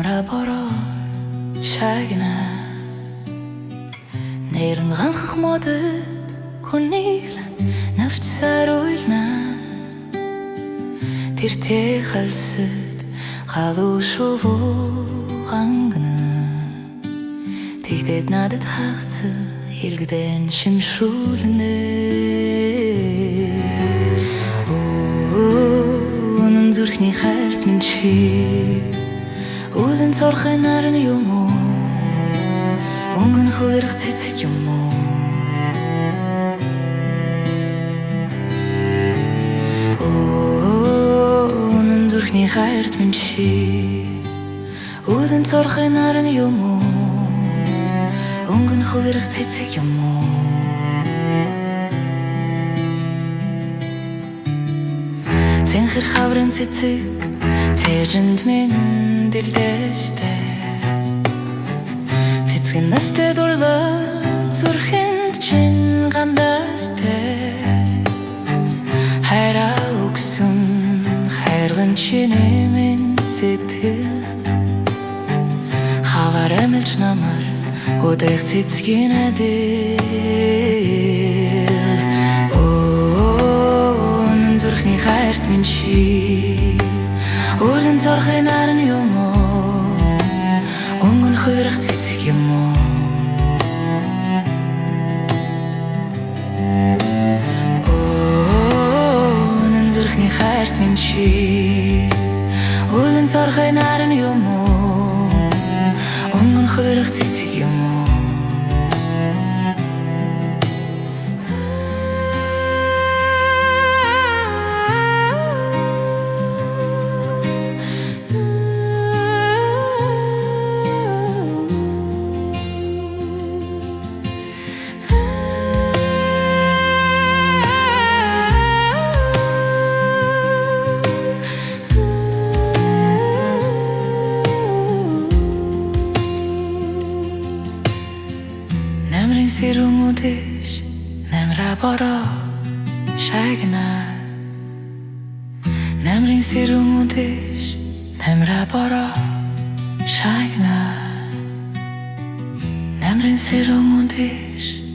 намра бороо шагна нэрэн ганхах модод хүнийглэн навчсаар уйлна тэртэй халсад халуу шувуу гангана тэгдэд надад хаагцаа илгдэн шимшүүлнэ үнэн зүрхний хайрт минь чи үлэн цорхой нарны юм уу өнгөн хөрөх цэцэг юм уу үнэн зүрхний хайрт минь чи үлэн цорхой нарны юм уу өнгөн хөрөх цэцэг юм уу цэнхэр хаврын цэцэг цээжинд минь дэлдэжтэй цэцгэн настай дурлал зүрхэнд чин гандастай хайраа өгсөн хайрган чинээ минь сэтгэл хавар амилж намар өдөх цэцгийн адил үнэн зүрхний хайрт минь чи үлэн цорхой нарны юм уу өнгөн хөрөх цэцэг юм уу үнэн зүрхний хайрт минь чи үлэн цорхой нарны юм уу өнгөн хөрөх цэцэг юм уу Намрын сэрүүн үдэш намра бороо шагна намрын сэрүүн үдэш намра бороо шагна намрын сэрүүн үдэш